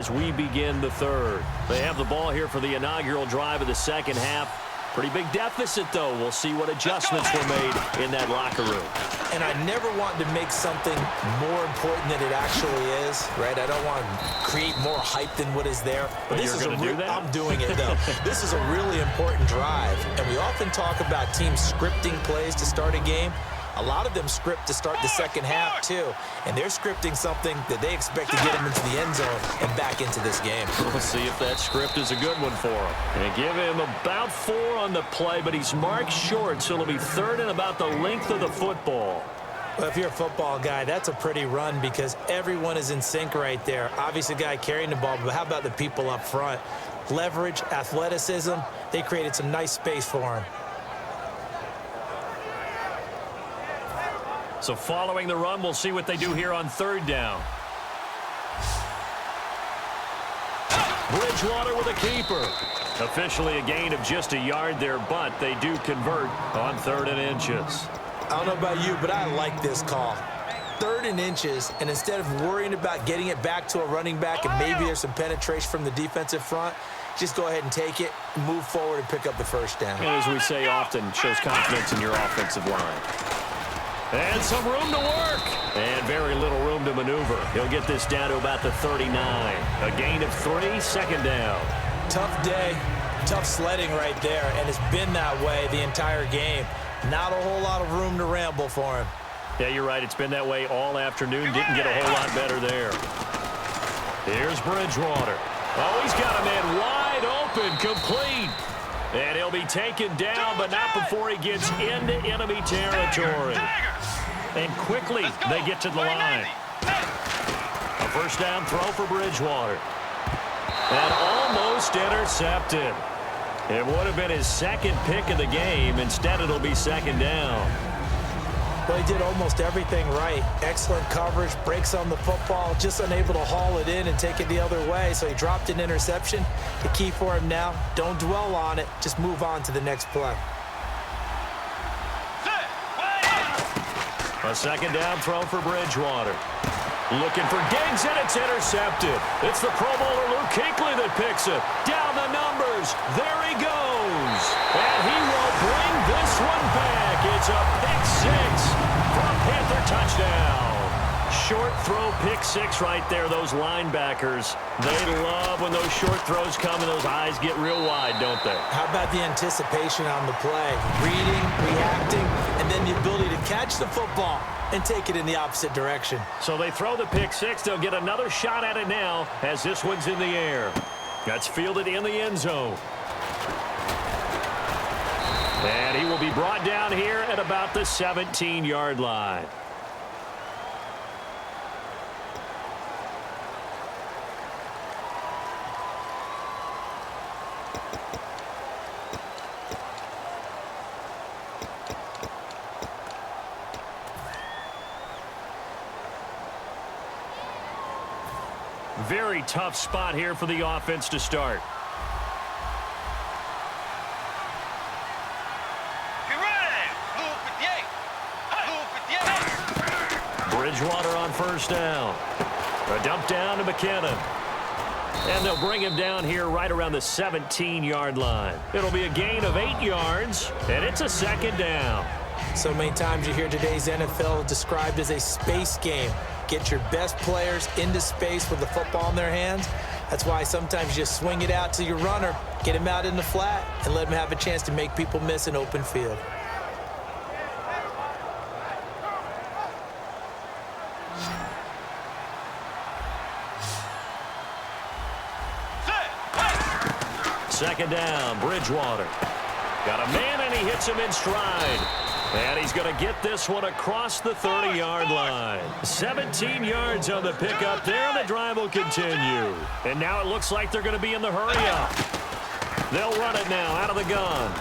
As we begin the third. They have the ball here for the inaugural drive of the second half. Pretty big deficit, though. We'll see what adjustments were made in that locker room. And I never want to make something more important than it actually is, right? I don't want to create more hype than what is there. But this is going to do that? I'm doing it, though. This is a really important drive. And we often talk about teams scripting plays to start a game. A lot of them script to start the second half, too. And they're scripting something that they expect to get them into the end zone and back into this game. We'll see if that script is a good one for him. And give him about 4 on the play, but he's marked short, so it'll be third and about the length of the football. Well, if you're a football guy, that's a pretty run because everyone is in sync right there. Obviously, the guy carrying the ball, but how about the people up front? Leverage, athleticism, they created some nice space for him. So following the run, we'll see what they do here on third down. Bridgewater with a keeper. Officially a gain of just a yard there, but they do convert on 3rd and inches. I don't know about you, but I like this call. 3rd and inches, and instead of worrying about getting it back to a running back and maybe there's some penetration from the defensive front, just go ahead and take it, move forward, and pick up the first down. And as we say often, shows confidence in your offensive line. And some room to work. And very little room to maneuver. He'll get this down to about the 39. A gain of 3, 2nd down. Tough day, tough sledding right there, and it's been that way the entire game. Not a whole lot of room to ramble for him. Yeah, you're right. It's been that way all afternoon. Didn't get a whole lot better there. Here's Bridgewater. Oh, he's got a man wide open, complete. And he'll be taken down, but not before he gets into enemy territory. And quickly, they get to the line. A first down throw for Bridgewater. And almost intercepted. It would have been his 2nd pick of the game. Instead, it'll be 2nd down. Well, he did almost everything right. Excellent coverage, breaks on the football, just unable to haul it in and take it the other way. So he dropped an interception. The key for him now, don't dwell on it. Just move on to the next play. A 2nd down throw for Bridgewater. Looking for Diggs, and it's intercepted. It's the Pro Bowler Luke Kuechly that picks it. Down the numbers. There he goes. And he will bring this one back. It's a pick 6 for a Panther touchdown. Short throw, pick 6 right there. Those linebackers, they love when those short throws come and those eyes get real wide, don't they? How about the anticipation on the play? Reading, reacting, and then the ability to catch the football and take it in the opposite direction. So they throw the pick 6. They'll get another shot at it now as this one's in the air. That's fielded in the end zone. And he will be brought down here at about the 17-yard line. Very tough spot here for the offense to start. Bridgewater on first down. A dump down to McKinnon. And they'll bring him down here right around the 17-yard line. It'll be a gain of 8 yards, and it's a 2nd down. So many times you hear today's NFL described as a space game. Get your best players into space with the football in their hands. That's why sometimes you just swing it out to your runner, get him out in the flat, and let him have a chance to make people miss an open field. Second down, Bridgewater. Got a man, and he hits him in stride. And he's going to get this one across the 30-yard line. 17 yards on the pickup there, and the drive will continue. And now it looks like they're going to be in the hurry-up. They'll run it now out of the gun.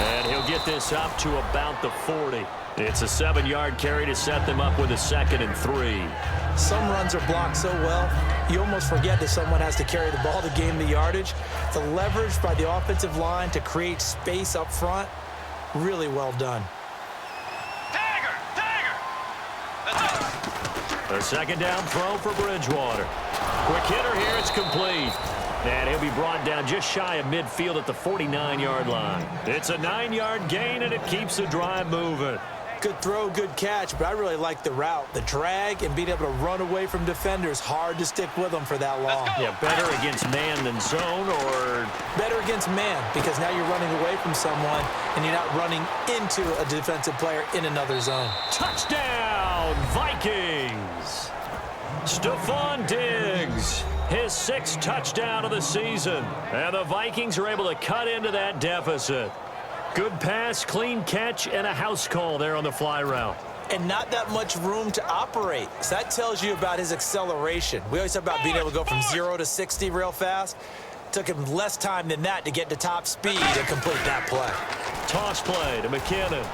And he'll get this up to about the 40. It's a 7-yard carry to set them up with a 2nd and 3. Some runs are blocked so well, you almost forget that someone has to carry the ball to gain the yardage. The leverage by the offensive line to create space up front, really well done. Tiger! A second down throw for Bridgewater. Quick hitter here, it's complete. And he'll be brought down just shy of midfield at the 49-yard line. It's a 9-yard gain, and it keeps the drive moving. Good throw, good catch, but I really like the route. The drag and being able to run away from defenders, hard to stick with them for that long. Yeah, better against man than zone, or? Better against man, because now you're running away from someone, and you're not running into a defensive player in another zone. Touchdown, Vikings! Stephon Diggs, his 6th touchdown of the season. And the Vikings are able to cut into that deficit. Good pass, clean catch, and a house call there on the fly route. And not that much room to operate. So that tells you about his acceleration. We always talk about being able to go from 0 to 60 real fast. Took him less time than that to get to top speed and complete that play. Toss play to McKinnon.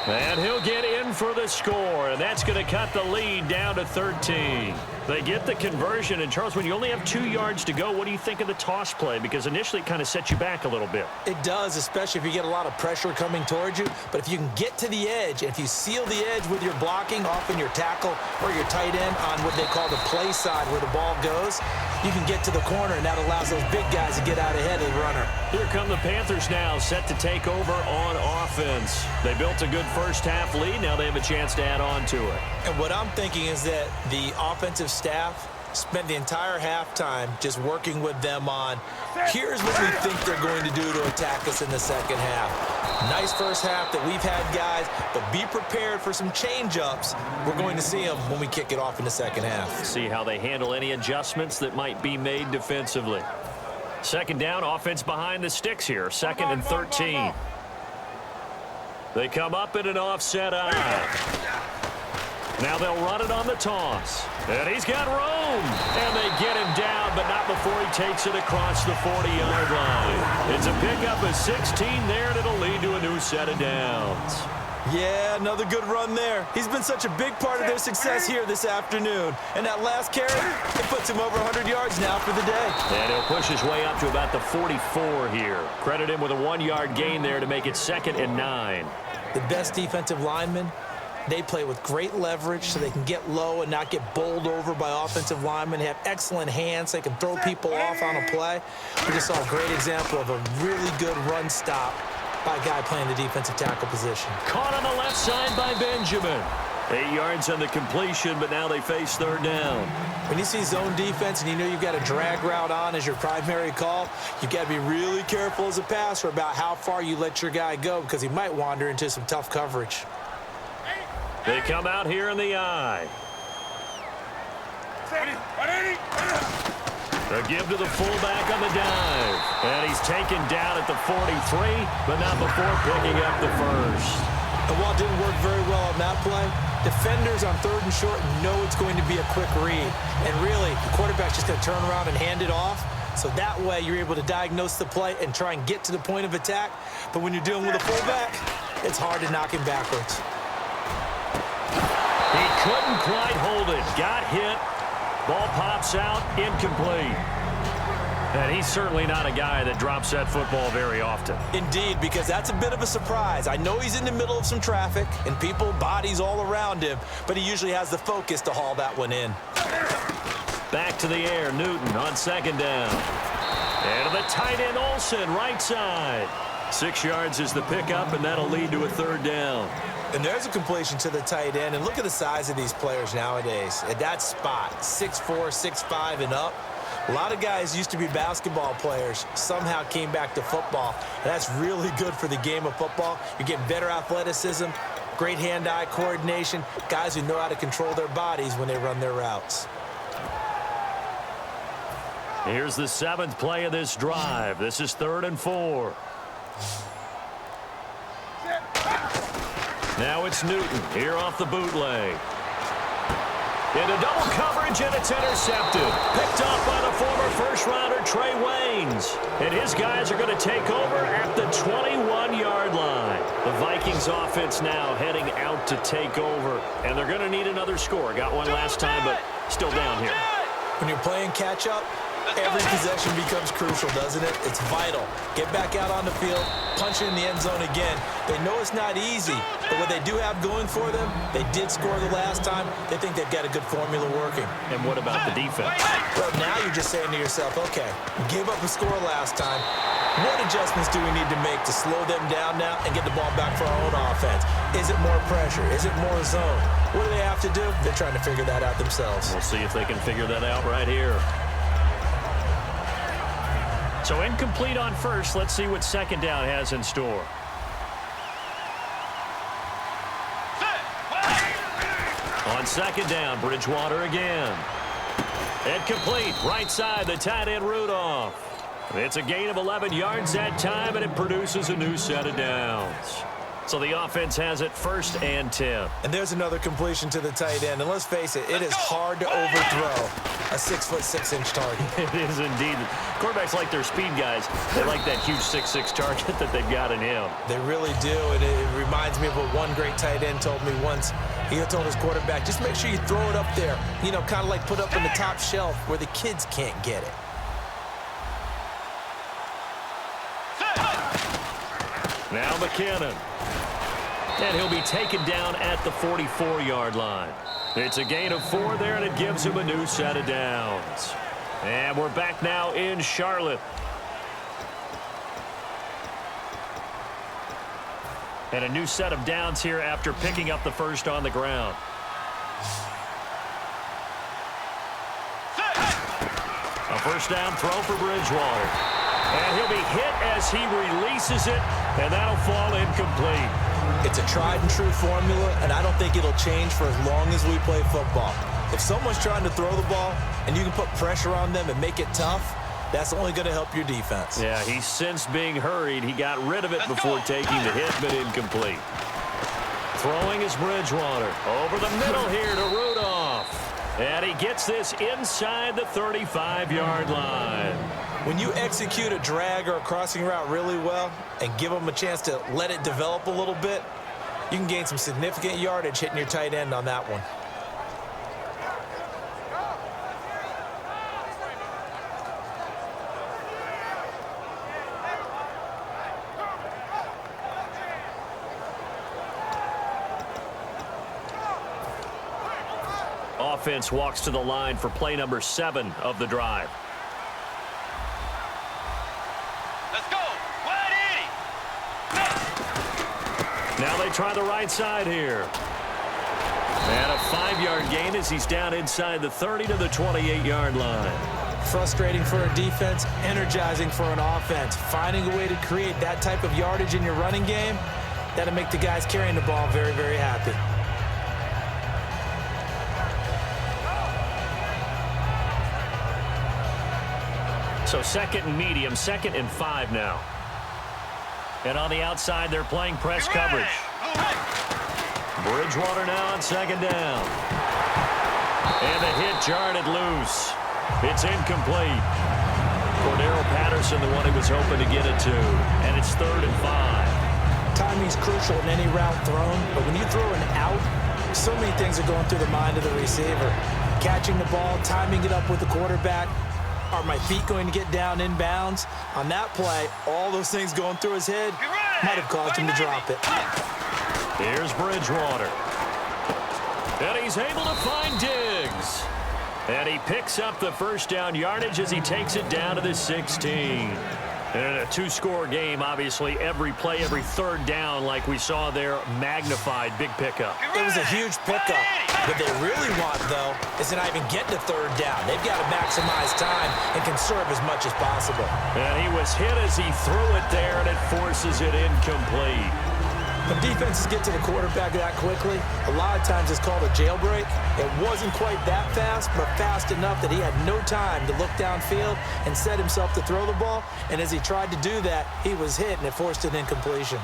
And he'll get in for the score, and that's going to cut the lead down to 13. They get the conversion, and Charles, when you only have 2 yards to go, what do you think of the toss play? Because initially it kind of sets you back a little bit. It does, especially if you get a lot of pressure coming towards you. But if you can get to the edge, if you seal the edge with your blocking, often your tackle or your tight end on what they call the play side where the ball goes, you can get to the corner, and that allows those big guys to get out ahead of the runner. Here come the Panthers now, set to take over on offense. They built a good first half lead. Now they have a chance to add on to it. And what I'm thinking is that the offensive staff spent the entire halftime just working with them on, here's what we think they're going to do to attack us in the second half. Nice first half that we've had, guys, but be prepared for some change-ups. We're going to see them when we kick it off in the second half. See how they handle any adjustments that might be made defensively. Second down, offense behind the sticks here. 2nd and 13. They come up in an offset eye. Now they'll run it on the toss. And he's got room. And they get him down, but not before he takes it across the 40-yard line. It's a pickup of 16 there, and it'll lead to a new set of downs. Yeah, another good run there. He's been such a big part of their success here this afternoon. And that last carry, it puts him over 100 yards now for the day. And he'll push his way up to about the 44 here. Credit him with a 1-yard gain there to make it 2nd and 9. The best defensive linemen, they play with great leverage so they can get low and not get bowled over by offensive linemen. They have excellent hands. So they can throw people off on a play. We just saw a great example of a really good run stop by a guy playing the defensive tackle position. Caught on the left side by Benjamin. 8 yards on the completion, but now they face 3rd down. When you see zone defense and you know you've got a drag route on as your primary call, you've got to be really careful as a passer about how far you let your guy go because he might wander into some tough coverage. They come out here in the eye. A give to the fullback on the dive. And he's taken down at the 43, but not before picking up the first. And while it didn't work very well on that play, defenders on 3rd and short know it's going to be a quick read. And really, the quarterback's just going to turn around and hand it off. So that way, you're able to diagnose the play and try and get to the point of attack. But when you're dealing with a fullback, it's hard to knock him backwards. He couldn't quite hold it. Got hit. Ball pops out. Incomplete. And he's certainly not a guy that drops that football very often. Indeed, because that's a bit of a surprise. I know he's in the middle of some traffic and people, bodies all around him, but he usually has the focus to haul that one in. Back to the air. Newton on 2nd down. And to the tight end, Olsen, right side. 6 yards is the pickup, and that'll lead to a 3rd down. And there's a completion to the tight end. And look at the size of these players nowadays. At that spot, 6'4", 6'5", and up. A lot of guys used to be basketball players, somehow came back to football. And that's really good for the game of football. You're getting better athleticism, great hand-eye coordination, guys who know how to control their bodies when they run their routes. Here's the 7th play of this drive. This is 3rd and 4. Now it's Newton here off the bootleg. Into double coverage, and it's intercepted. Picked up by the former first-rounder Trey Waynes. And his guys are going to take over at the 21-yard line. The Vikings offense now heading out to take over. And they're going to need another score. Got one last time, but still down here. When you're playing catch-up, Every possession becomes crucial, doesn't it? It's vital. Get back out on the field, punch it in the end zone again. They know it's not easy, but what they do have going for them, they did score the last time. They think they've got a good formula working. And what about the defense? Well, now you're just saying to yourself, okay, gave up a score last time. What adjustments do we need to make to slow them down now and get the ball back for our own offense? Is it more pressure? Is it more zone? What do they have to do? They're trying to figure that out themselves. We'll see if they can figure that out right here. So incomplete on first. Let's see what second down has in store. On second down, Bridgewater again. Incomplete, right side, the tight end Rudolph. It's a gain of 11 yards that time, and it produces a new set of downs. So the offense has it 1st and 10. And there's another completion to the tight end. And let's face it, it is hard to overthrow a 6'6" target. It is indeed. Quarterbacks like their speed guys. They like that huge 6'6" target that they've got in him. They really do, and it reminds me of what one great tight end told me once. He told his quarterback, just make sure you throw it up there, you know, kind of like put up in the top shelf where the kids can't get it. Now McKinnon. And he'll be taken down at the 44-yard line. It's a gain of 4 there, and it gives him a new set of downs. And we're back now in Charlotte. And a new set of downs here after picking up the first on the ground. A first down throw for Bridgewater. And he'll be hit as he releases it, and that'll fall incomplete. It's a tried-and-true formula, and I don't think it'll change for as long as we play football. If someone's trying to throw the ball and you can put pressure on them and make it tough, that's only going to help your defense. Yeah, he's since being hurried. He got rid of it before taking the hit, but incomplete. Throwing is Bridgewater. Over the middle here to Rudolph. And he gets this inside the 35-yard line. When you execute a drag or a crossing route really well and give them a chance to let it develop a little bit, you can gain some significant yardage hitting your tight end on that one. Offense walks to the line for play number 7 of the drive. Let's go. Wide 80. Now they try the right side here. And a 5-yard gain as he's down inside the 30 to the 28-yard line. Frustrating for a defense, energizing for an offense. Finding a way to create that type of yardage in your running game, that'll make the guys carrying the ball very, very happy. So 2nd and medium, 2nd and 5 now. And on the outside, they're playing press coverage. Bridgewater now on 2nd down. And the hit jarred it loose. It's incomplete. Cordero Patterson, the one he was hoping to get it to. And it's 3rd and 5. Timing's crucial in any route thrown, but when you throw an out, so many things are going through the mind of the receiver. Catching the ball, timing it up with the quarterback. Are my feet going to get down inbounds? On that play, all those things going through his head might have caused him to drop it. Here's Bridgewater. And he's able to find Diggs. And he picks up the first down yardage as he takes it down to the 16. And in a 2-score game, obviously, every play, every 3rd down, like we saw there, magnified. Big pickup. It was a huge pickup. What they really want, though, is to not even get to 3rd down. They've got to maximize time and conserve as much as possible. And he was hit as he threw it there, and it forces it incomplete. When defenses get to the quarterback that quickly, a lot of times it's called a jailbreak. It wasn't quite that fast, but fast enough that he had no time to look downfield and set himself to throw the ball. And as he tried to do that, he was hit, and it forced an incompletion.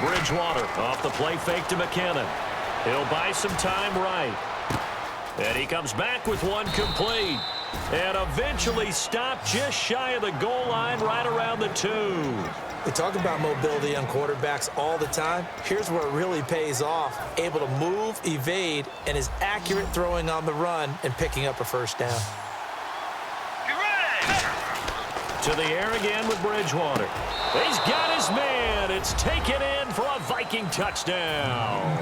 Bridgewater off the play fake to McKinnon. He'll buy some time right. And he comes back with one complete. And eventually stopped just shy of the goal line right around the 2. We talk about mobility on quarterbacks all the time. Here's where it really pays off. Able to move, evade, and is accurate throwing on the run and picking up a first down. Get ready. To the air again with Bridgewater. He's got his man. It's taken in for a Viking touchdown.